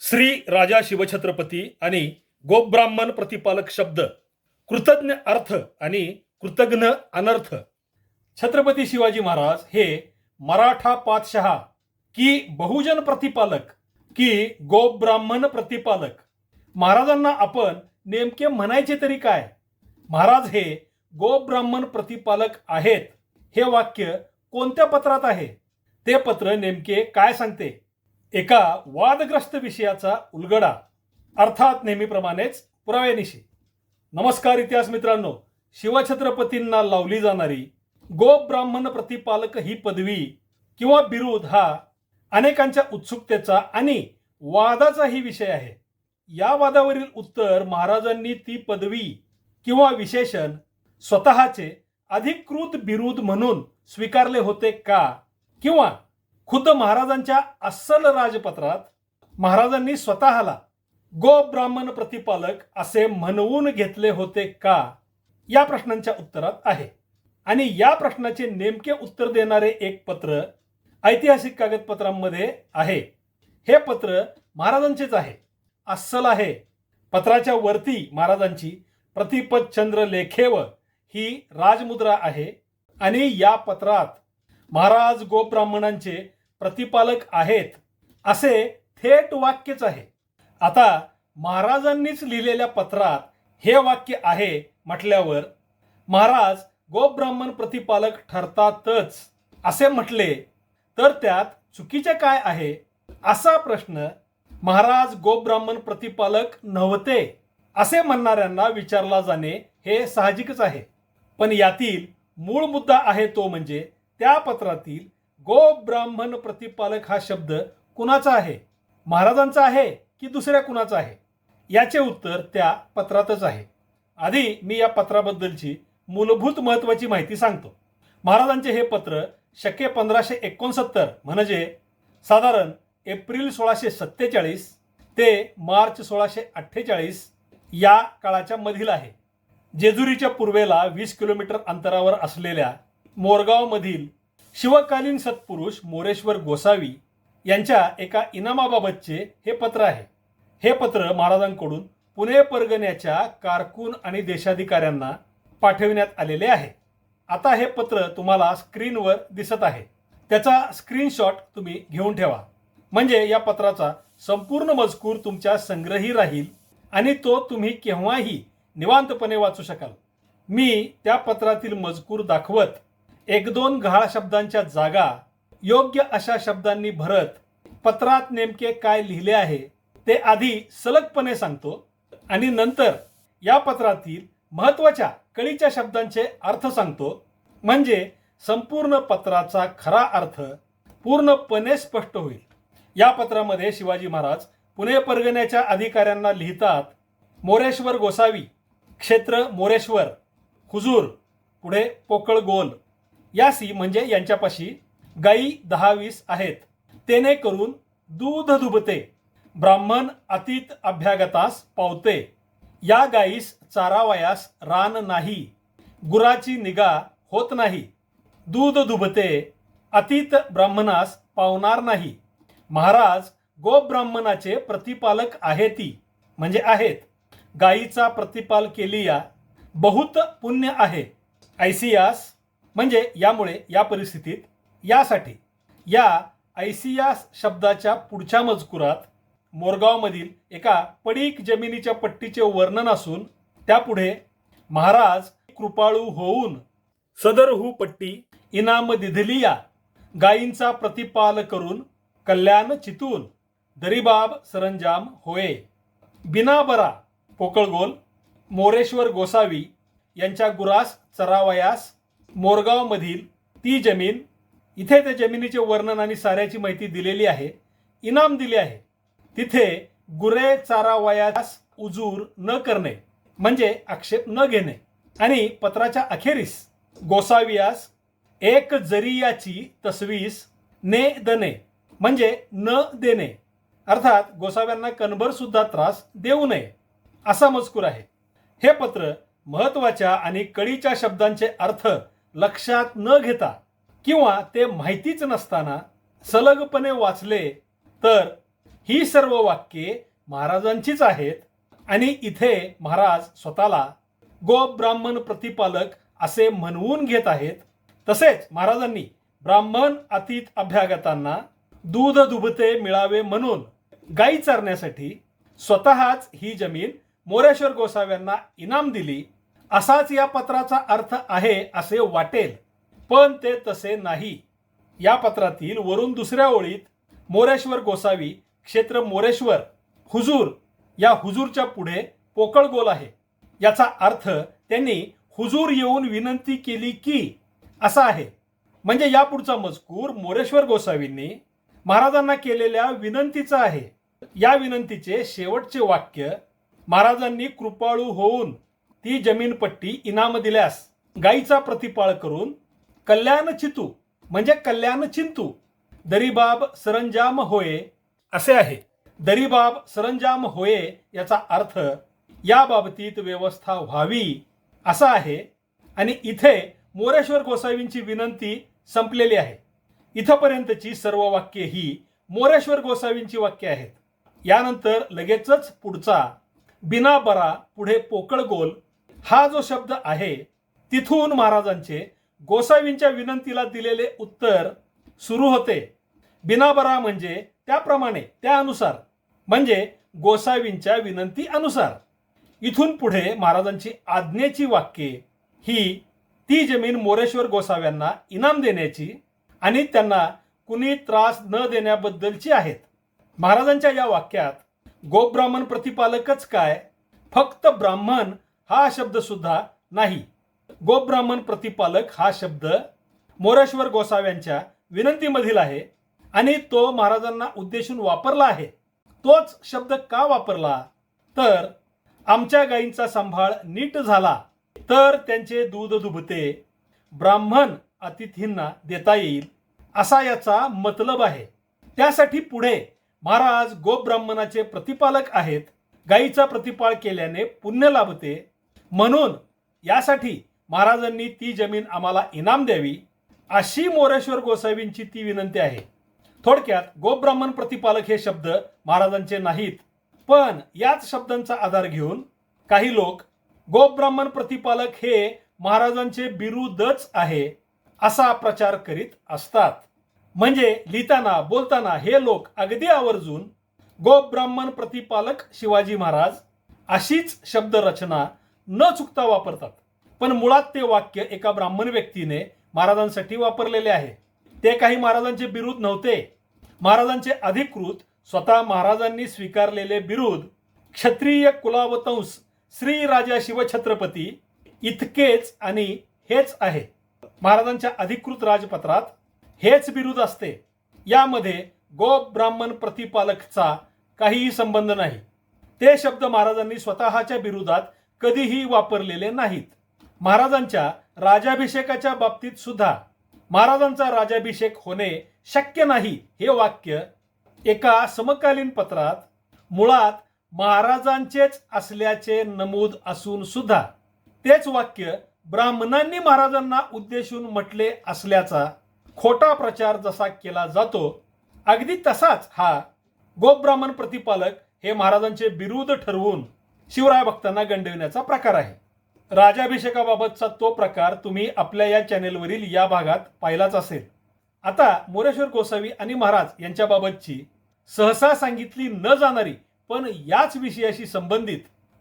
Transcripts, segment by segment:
श्री राजा शिवछत्रपती आणि गोब्राह्मण प्रतिपालक शब्द, कृतज्ञ अर्थ आणि कृतघ्न अनर्थ। छत्रपती शिवाजी महाराज हे मराठा पातशहा की बहुजन प्रतिपालक की गोब्राह्मण प्रतिपालक। महाराजांना आपण नेमके म्हणायचे तरी काय? महाराज हे गोब्राह्मण प्रतिपालक आहेत हे वाक्य कोणत्या पत्रात आहे? ते पत्र नेमके काय सांगते? एका वादग्रस्त विषयाचा उलगडा, अर्थात नेहमीप्रमाणेच पुराव्यानिशी। नमस्कार इतिहास मित्रांनो, शिवछत्रपतींना लावली जाणारी गोब्राह्मण प्रतिपालक ही पदवी किंवा बिरुद हा अनेकांच्या उत्सुकतेचा आणि वादाचाही विषय आहे। या वादावरील उत्तर महाराजांनी ती पदवी किंवा विशेषण स्वतःचे अधिकृत बिरुद म्हणून स्वीकारले होते का, किंवा खुद्द महाराजांच्या अस्सल राजपत्रात महाराजांनी स्वतःला गोब्राह्मण प्रतिपालक असे म्हणवून घेतले होते का, या प्रश्नांच्या उत्तरात आहे। आणि या प्रश्नाचे नेमके उत्तर देणारे एक पत्र ऐतिहासिक कागदपत्रांमध्ये आहे। हे पत्र महाराजांचेच आहे, अस्सल आहे। पत्राच्या वरती महाराजांची प्रतिपदचंद्र लेखेव ही राजमुद्रा आहे आणि या पत्रात महाराज गोब्राह्मणांचे प्रतिपालक आहेत असे थेट वाक्यच आहे। आता महाराजांनीच लिहिलेल्या पत्रात हे वाक्य आहे म्हटल्यावर महाराज गोब्राह्मण प्रतिपालक ठरतातच असे म्हटले तर त्यात चुकीचे काय आहे? असा प्रश्न महाराज गोब्राह्मण प्रतिपालक नव्हते असे म्हणणाऱ्यांना विचारला जाणे हे साहजिकच आहे। पण यातील मूळ मुद्दा आहे तो म्हणजे त्या पत्रातील गोब्राह्मण प्रतिपालक हा शब्द कुणाचा आहे? महाराजांचा आहे की दुसऱ्या कुणाचा आहे? याचे उत्तर त्या पत्रातच आहे। आधी मी या पत्राबद्दलची मूलभूत महत्त्वाची माहिती सांगतो। महाराजांचे हे पत्र शके 1569 म्हणजे साधारण एप्रिल 1647 ते मार्च 1648 या काळाच्या मधील आहे। जेजुरीच्या पूर्वेला 20 किलोमीटर अंतरावर असलेल्या मोरगाव मधील शिवकालीन सत्पुरुष मोरेश्वर गोसावी यांच्या एका इनामाबाबतचे हे पत्र आहे। हे पत्र महाराजांकडून पुणे परगण्याच्या कारकून आणि देशाधिकाऱ्यांना पाठविण्यात आलेले आहे। आता हे पत्र तुम्हाला स्क्रीनवर दिसत आहे, त्याचा स्क्रीनशॉट तुम्ही घेऊन ठेवा, म्हणजे या पत्राचा संपूर्ण मजकूर तुमच्या संग्रही राहील आणि तो तुम्ही केव्हाही निवांतपणे वाचू शकाल। मी त्या पत्रातील मजकूर दाखवत एक दोन गहाळ शब्दांच्या जागा योग्य अशा शब्दांनी भरत पत्रात नेमके काय लिहिले आहे ते आधी सलगपणे सांगतो आणि नंतर या पत्रातील महत्त्वाच्या कळीच्या शब्दांचे अर्थ सांगतो, म्हणजे संपूर्ण पत्राचा खरा अर्थ पूर्णपणे स्पष्ट होईल। या पत्रामध्ये शिवाजी महाराज पुणे परगण्याच्या अधिकाऱ्यांना लिहितात, मोरेश्वर गोसावी, क्षेत्र मोरेश्वर, हुजूर, पुढे पोकळ गोल, यासी म्हणजे यांच्यापाशी गायी 10-20 आहेत, तेने करून दूध दुभते, ब्राह्मण अतीत अभ्यागतास पावते, या गायीस चारावयास रान नाही, गुराची निगा होत नाही, दूध दुभते, अतीत ब्राह्मणास पावणार नाही, महाराज गोब्राह्मणाचे प्रतिपालक आहेती म्हणजे आहेत, गायीचा प्रतिपाल केलिया बहुत पुण्य आहे, ऐसियास म्हणजे यामुळे, या परिस्थितीत, यासाठी। या ऐसियास शब्दाच्या पुढच्या मजकुरात मोरगावमधील एका पडीक जमिनीच्या पट्टीचे वर्णन असून त्यापुढे महाराज कृपाळू होऊन सदरहू पट्टी इनाम दिधलिया, गायींचा प्रतिपाल करून कल्याण चितून दरीबाब सरंजाम होय, बिनाबरा पोकळगोल, मोरेश्वर गोसावी यांच्या गुरास चरावयास मोरगाव मधील ती जमीन, इथे त्या जमिनीचे वर्णन आणि साऱ्याची माहिती दिलेली आहे, इनाम दिले आहे, तिथे गुरे चारावयास उजूर न करणे म्हणजे आक्षेप न घेणे, आणि पत्राच्या अखेरीस गोसावियास एक जरियाची तसवीस ने दने म्हणजे न देणे, अर्थात गोसाव्यांना कणभर सुद्धा त्रास देऊ नये असा मजकूर आहे। हे पत्र महत्त्वाच्या आणि कळीच्या शब्दांचे अर्थ लक्षात न घेता किंवा ते माहितीच नसताना सलगपणे वाचले तर ही सर्व वाक्ये महाराजांचीच आहेत आणि इथे महाराज स्वतःला गोप ब्राह्मण प्रतिपालक असे म्हणवून घेत आहेत. तसेच महाराजांनी ब्राह्मण अतीत अभ्यागतांना दूध दुभते मिळावे म्हणून गायी चारण्यासाठी स्वतःच ही जमीन मोरेश्वर गोसाव्यांना इनाम दिली असाच या पत्राचा अर्थ आहे असे वाटेल, पण ते तसे नाही. या पत्रातील वरून दुसऱ्या ओळीत मोरेश्वर गोसावी क्षेत्र मोरेश्वर हुजूर या हुजूरच्या पुढे पोकळ गोल आहे. याचा अर्थ त्यांनी हुजूर येऊन विनंती केली की असा आहे. म्हणजे या पुढचा मजकूर मोरेश्वर गोसावींनी महाराजांना केलेल्या विनंतीचा आहे. या विनंतीचे शेवटचे वाक्य महाराजांनी कृपाळू होऊन ती जमीनपट्टी इनाम दिल्यास गायीचा प्रतिपाळ करून कल्याण चितू म्हणजे कल्याण चिंतू दरीबाब सरंजाम होये असे आहे. दरीबाब सरंजाम होये याचा अर्थ या बाबतीत व्यवस्था व्हावी असा आहे. आणि इथे मोरेश्वर गोसावींची विनंती संपलेली आहे. इथपर्यंतची सर्व वाक्ये ही मोरेश्वर गोसावींची वाक्ये आहेत. यानंतर लगेचच पुढचा बिना बरा पुढे पोकळ गोल हा जो शब्द आहे तिथून महाराजांचे गोसावींच्या विनंतीला दिलेले उत्तर सुरू होते. बिना बरा म्हणजे त्याप्रमाणे त्यानुसार म्हणजे गोसावींच्या विनंती अनुसार. इथून पुढे महाराजांची आज्ञेची वाक्ये ही ती जमीन मोरेश्वर गोसाव्यांना इनाम देण्याची आणि त्यांना कुणी त्रास न देण्याबद्दलची आहेत. महाराजांच्या या वाक्यात गोप ब्राह्मण प्रतिपालकच काय, फक्त ब्राह्मण हा शब्द सुद्धा नाही. गोप ब्राह्मण प्रतिपालक हा शब्द मोरेश्वर गोसाव्यांच्या विनंतीमधील आहे आणि तो महाराजांना उद्देशून वापरला आहे. तोच शब्द का वापरला तर आमच्या गायींचा सांभाळ नीट झाला तर त्यांचे दूध दुभते ब्राह्मण अतिथींना देता येईल असा याचा मतलब आहे. त्यासाठी पुढे महाराज गोप ब्राह्मणाचे प्रतिपालक आहेत. गायीचा प्रतिपाळ केल्याने पुण्य लाभते म्हणून यासाठी महाराजांनी ती जमीन आम्हाला इनाम द्यावी अशी मोरेश्वर गोसावींची ती विनंती आहे. थोडक्यात गोप ब्राह्मण प्रतिपालक हे शब्द महाराजांचे नाहीत, पण याच शब्दांचा आधार घेऊन काही लोक गोप ब्राह्मण प्रतिपालक हे महाराजांचे बिरुदच आहे असा प्रचार करीत असतात. म्हणजे लिहिताना बोलताना हे लोक अगदी आवर्जून गोप ब्राह्मण प्रतिपालक शिवाजी महाराज अशीच शब्दरचना न चुकता वापरतात. पण मुळात ते वाक्य एका ब्राह्मण व्यक्तीने महाराजांसाठी वापरलेले आहे. ते काही महाराजांचे बिरुद नव्हते. महाराजांचे अधिकृत स्वतः महाराजांनी स्वीकारलेले बिरुद क्षत्रिय कुलावतंस श्री राजा शिवछत्रपती इतकेच आणि हेच आहे. महाराजांच्या अधिकृत राजपत्रात हेच बिरुद असते. यामध्ये गोप ब्राह्मण प्रतिपालकचा काहीही संबंध नाही. ते शब्द महाराजांनी स्वतःच्या बिरुदात कधीही वापरलेले नाहीत. महाराजांच्या राजाभिषेकाच्या बाबतीत सुद्धा महाराजांचा राजाभिषेक होणे शक्य नाही हे वाक्य एका समकालीन पत्रात मुळात महाराजांचेच असल्याचे नमूद असून सुद्धा तेच वाक्य ब्राह्मणांनी महाराजांना उद्देशून म्हटले असल्याचा खोटा प्रचार जसा केला जातो अगदी तसाच हा गोप ब्राह्मण प्रतिपालक हे महाराजांचे बिरुद ठरवून शिवराय भक्तांना गंडविण्याचा प्रकार आहे. राजाभिषेकाबाबतचा तो प्रकार तुम्ही आपल्या या चॅनेलवरील या भागात पाहिलाच असेल. आता मोरेश्वर गोसावी आणि महाराज यांच्याबाबतची सहसा सांगितली न जाणारी पण याच विषयाशी संबंधित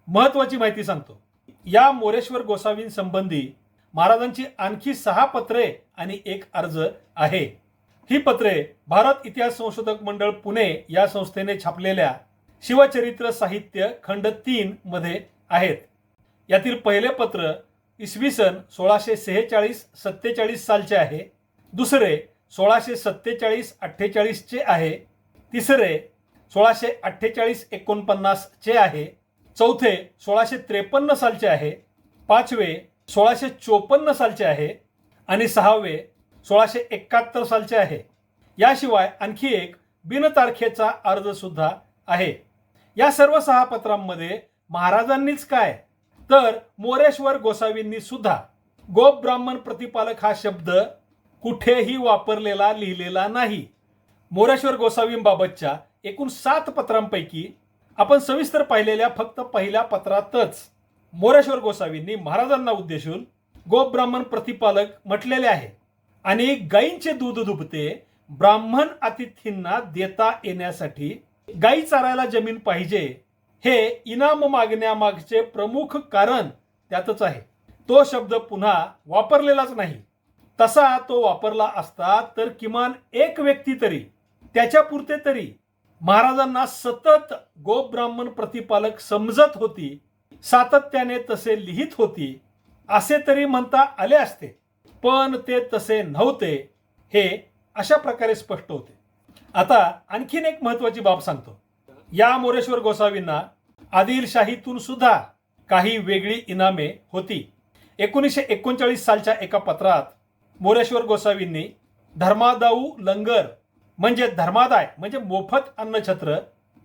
महत्वाची माहिती सांगतो. या मोरेश्वर गोसावींसंबंधी महाराजांची आणखी 6 पत्रे आणि 1 अर्ज आहे. ही पत्रे भारत इतिहास संशोधक मंडळ पुणे या संस्थेने छापलेल्या शिवचरित्र साहित्य खंड 3 मध्ये आहेत. यातील पहिले पत्र इसवी सन 1646-47 सालचे आहे. दुसरे 1647-48 चे आहे. तिसरे 1648-49 चे आहे. चौथे 1653 सालचे आहे. पाचवे 1654 सालचे आहे आणि सहावे 1671 सालचे आहे. याशिवाय आणखी एक बिनतारखेचा अर्ज सुद्धा आहे. या सर्व 6 पत्रांमध्ये महाराजांनीच काय तर मोरेश्वर गोसावींनी सुद्धा गोप ब्राह्मण प्रतिपालक हा शब्द कुठेही वापरलेला लिहिलेला नाही. मोरेश्वर गोसावींबाबतच्या एकूण 7 पत्रांपैकी आपण सविस्तर पाहिलेल्या फक्त पहिल्या पत्रातच मोरेश्वर गोसावींनी महाराजांना उद्देशून गोप ब्राह्मण प्रतिपालक म्हटलेले आहे आणि गायींचे दूध दुभते ब्राह्मण अतिथींना देता येण्यासाठी गायी चारायला जमीन पाहिजे हे इनाम मागण्यामागचे प्रमुख कारण त्यातच आहे. तो शब्द पुन्हा वापरलेलाच नाही. तसा तो वापरला असता तर किमान एक व्यक्ती तरी त्याच्यापुरते तरी महाराजांना सतत गोप ब्राह्मण प्रतिपालक समजत होती, सातत्याने तसे लिहित होती असे तरी म्हणता आले असते. पण ते तसे नव्हते हे अशा प्रकारे स्पष्ट होते. आता आणखीन एक महत्वाची बाब सांगतो. या मोरेश्वर गोसावींना आदिलशाहीतून सुद्धा काही वेगळी इनामे होती. 1939 सालच्या एका पत्रात मोरेश्वर गोसावींनी धर्मादाऊ लंगर म्हणजे धर्मादाय म्हणजे मोफत अन्नछत्र,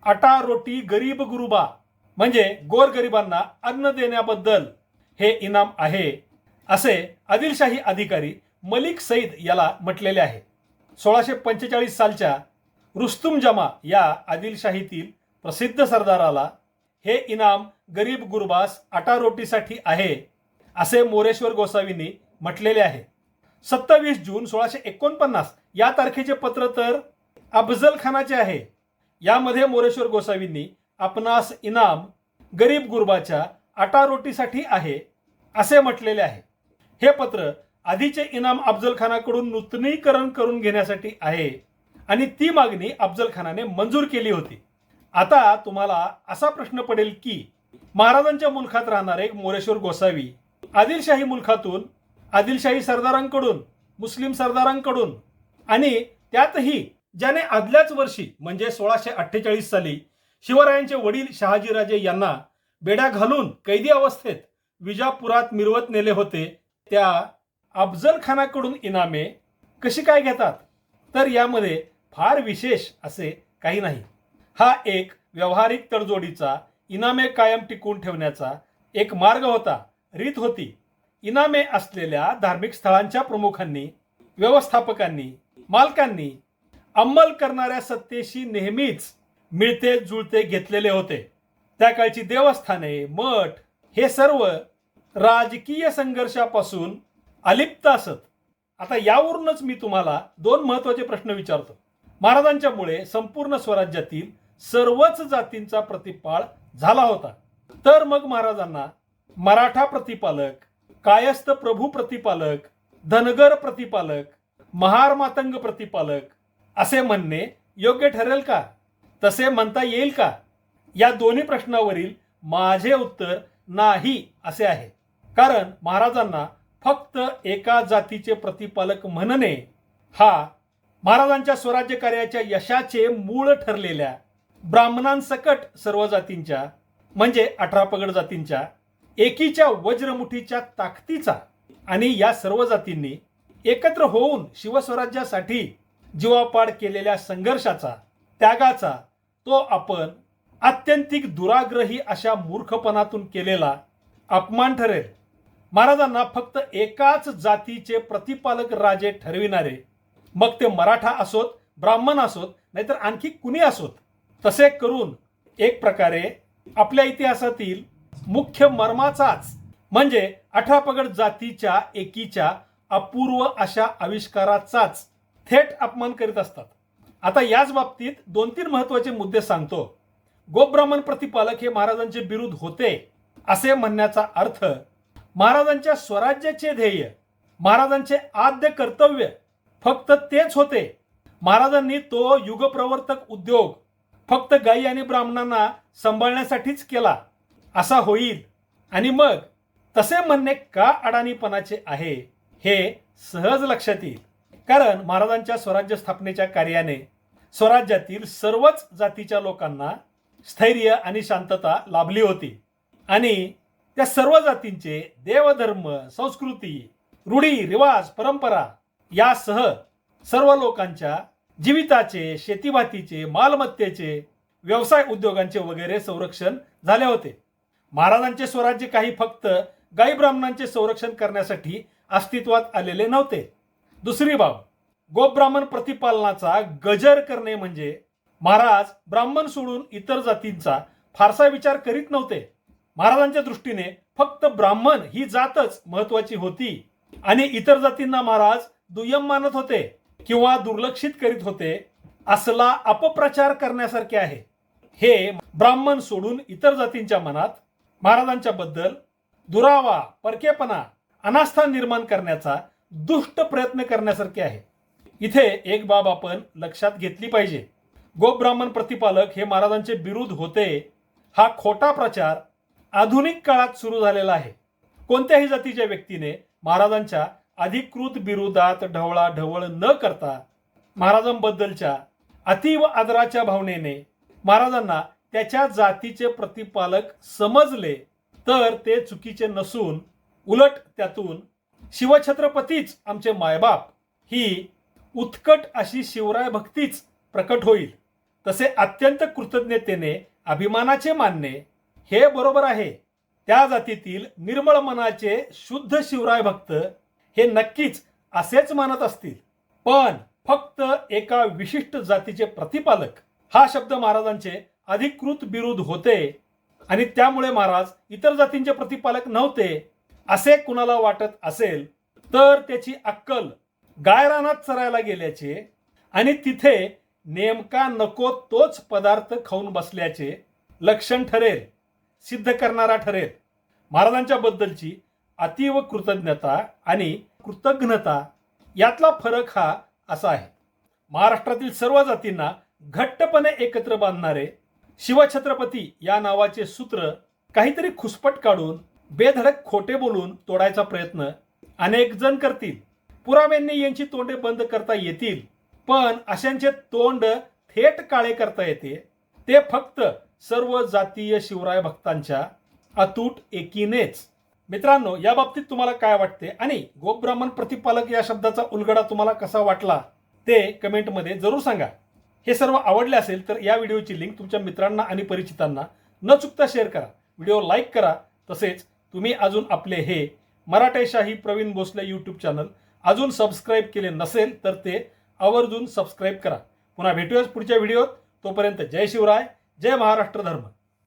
आटा रोटी गरीब गुरुबा म्हणजे गोरगरिबांना अन्न देण्याबद्दल हे इनाम आहे असे आदिलशाही अधिकारी मलिक सईद याला म्हटलेले आहे. 1645 सालच्या रुस्तुम जमा या आदिलशाहीतील प्रसिद्ध सरदाराला हे इनाम गरीब गुरबास आटा रोटीसाठी आहे असे मोरेश्वर गोसावींनी म्हटलेले आहे. 27 जून 1649 या तारखेचे पत्र तर अफजल खानाचे आहे. यामध्ये मोरेश्वर गोसावींनी आपणास इनाम गरीब गुरबाच्या आटा रोटीसाठी आहे असे म्हटलेले आहे. हे पत्र आधीचे इनाम अफजल खानाकडून नूतनीकरण करून घेण्यासाठी आहे आणि ती मागणी अफजल खानाने मंजूर केली होती. आता तुम्हाला असा प्रश्न पडेल की महाराजांच्या मुलखात राहणारे मोरेश्वर गोसावी आदिलशाही मुलखातून आदिलशाही सरदारांकडून मुस्लिम सरदारांकडून आणि त्यातही ज्याने आदल्याच वर्षी म्हणजे 1648 साली शिवरायांचे वडील शहाजीराजे यांना बेड्या घालून कैदी अवस्थेत विजापुरात मिरवत नेले होते त्या अफजल खानाकडून इनामे कशी काय घेतात, तर यामध्ये फार विशेष असे काही नाही. हा एक व्यावहारिक तडजोडीचा इनामे कायम टिकवून ठेवण्याचा एक मार्ग होता, रीत होती. इनामे असलेल्या धार्मिक स्थळांच्या प्रमुखांनी, व्यवस्थापकांनी, मालकांनी अंमल करणाऱ्या सत्तेशी नेहमीच मिळते जुळते घेतलेले होते. त्या काळची देवस्थाने, मठ हे सर्व राजकीय संघर्षापासून अलिप्त असत. आता यावरूनच मी तुम्हाला 2 महत्त्वाचे प्रश्न विचारतो. महाराजांच्यामुळे संपूर्ण स्वराज्यातील सर्वच जातींचा प्रतिपाळ झाला होता, तर मग महाराजांना मराठा प्रतिपालक, कायस्थ प्रभू प्रतिपालक, धनगर प्रतिपालक, महार मातंग प्रतिपालक असे म्हणणे योग्य ठरेल का? तसे म्हणता येईल का? या दोन्ही प्रश्नावरील माझे उत्तर नाही असे आहे. कारण महाराजांना फक्त एका जातीचे प्रतिपालक म्हणणे हा महाराजांच्या स्वराज्य कार्याच्या यशाचे मूळ ठरलेल्या ब्राह्मणांसकट सर्व जातींच्या म्हणजे 18 पगड जातींच्या एकीच्या वज्रमुठीच्या ताकदीचा आणि या सर्व जातींनी एकत्र होऊन शिवस्वराज्यासाठी जीवापाड केलेल्या संघर्षाचा, त्यागाचा तो आपण आत्यंतिक दुराग्रही अशा मूर्खपणातून केलेला अपमान ठरेल. महाराजांना फक्त एकाच जातीचे प्रतिपालक राजे ठरविणारे, मग ते मराठा असोत, ब्राह्मण असोत, नाहीतर आणखी कुणी असोत, तसे करून एक प्रकारे आपल्या इतिहासातील मुख्य मर्माचाच म्हणजे 18 पगड जातीच्या एकीच्या अपूर्व अशा आविष्काराचाच थेट अपमान करीत असतात. आता याच बाबतीत 2-3 महत्वाचे मुद्दे सांगतो. गोब्राह्मण प्रतिपालक हे महाराजांचे बिरुद होते असे म्हणण्याचा अर्थ महाराजांच्या स्वराज्याचे ध्येय, महाराजांचे आद्य कर्तव्य फक्त तेच होते. महाराजांनी तो युगप्रवर्तक उद्योग फक्त गायी आणि ब्राह्मणांना सांभाळण्यासाठीच केला असा होईल आणि मग तसे म्हणणे का अडाणीपणाचे आहे हे सहज लक्षात येईल. कारण महाराजांच्या स्वराज्य स्थापनेच्या कार्याने स्वराज्यातील सर्वच जातीच्या लोकांना स्थैर्य आणि शांतता लाभली होती आणि त्या सर्व जातींचे देवधर्म, संस्कृती, रूढी, रिवाज, परंपरा यासह सर्व लोकांच्या जीविताचे, शेतीभातीचे, मालमत्तेचे, व्यवसाय उद्योगांचे वगैरे संरक्षण झाले होते. महाराजांचे स्वराज्य काही फक्त गाई ब्राह्मणांचे संरक्षण करण्यासाठी अस्तित्वात आलेले नव्हते. दुसरी बाब, गोब्राह्मण प्रतिपालनाचा गजर करणे म्हणजे महाराज ब्राह्मण सोडून इतर जातींचा फारसा विचार करीत नव्हते. महाराजांच्या दृष्टीने फक्त ब्राह्मण ही जातच महत्वाची होती आणि इतर जातींना महाराज दुय्यम मानत होते किंवा दुर्लक्षित करीत होते. असला अपप्रचार करण्यासारखे आहे. हे ब्राह्मण सोडून इतर जातींच्या मनात महाराजांच्या बद्दल दुरावा, परकेपणा, अनास्था निर्माण करण्याचा दुष्ट प्रयत्न करण्यासारखे आहे. इथे एक बाब आपण लक्षात घेतली पाहिजे. गोब्राह्मण प्रतिपालक हे महाराजांचे बिरुद होते हा खोटा प्रचार आधुनिक काळात सुरू झालेला आहे. कोणत्याही जातीच्या व्यक्तीने महाराजांच्या अधिकृत बिरुदात ढवळाढवळ न करता महाराजांबद्दलच्या अतीव आदराच्या भावनेने महाराजांना त्याच्या जातीचे प्रतिपालक समजले तर ते चुकीचे नसून उलट त्यातून शिवछत्रपतीच आमचे मायबाप ही उत्कट अशी शिवराय भक्तीच प्रकट होईल. तसे अत्यंत कृतज्ञतेने अभिमानाचे मानणे हे बरोबर आहे. त्या जातीतील निर्मळ मनाचे शुद्ध शिवराय भक्त हे नक्कीच असेच मानत असतील. पण फक्त एका विशिष्ट जातीचे प्रतिपालक हा शब्द महाराजांचे अधिकृत बिरुद होते आणि त्यामुळे महाराज इतर जातींचे प्रतिपालक नव्हते असे कुणाला वाटत असेल तर त्याची अक्कल गायरानात चरायला गेल्याचे आणि तिथे नेमका नको तोच पदार्थ खाऊन बसल्याचे लक्षण ठरेल, सिद्ध करणारा ठरेल. महाराजांच्या बद्दलची अतीव कृतज्ञता आणि कृतज्ञता यातला फरक हा असा आहे. महाराष्ट्रातील सर्व जातींना घट्टपणे एकत्र बांधणारे शिवछत्रपती या नावाचे सूत्र काहीतरी खुसपट काढून बेधडक खोटे बोलून तोडायचा प्रयत्न अनेक जण करतील. पुराव्यांनी यांची तोंडे बंद करता येतील, पण अशांचे तोंड थेट काळे करता येते ते फक्त सर्व जातीय शिवराय भक्तांच्या अतूट एकीनेच. मित्रांनो, या बाबतीत तुम्हाला काय वाटते आणि गोब्राह्मण प्रतिपालक या शब्दाचा उलगडा तुम्हाला कसा वाटला ते कमेंटमध्ये जरूर सांगा. हे सर्व आवडले असेल तर या व्हिडिओची लिंक तुमच्या मित्रांना आणि परिचितांना न चुकता शेअर करा. व्हिडिओ लाईक करा. तसेच तुम्ही अजून आपले हे मराठेशाही प्रवीण भोसले यूट्यूब चॅनल अजून सबस्क्राईब केले नसेल तर ते आवर्जून सबस्क्राईब करा. पुन्हा भेटूयाच पुढच्या व्हिडिओत. तोपर्यंत जय शिवराय, जय महाराष्ट्र धर्म.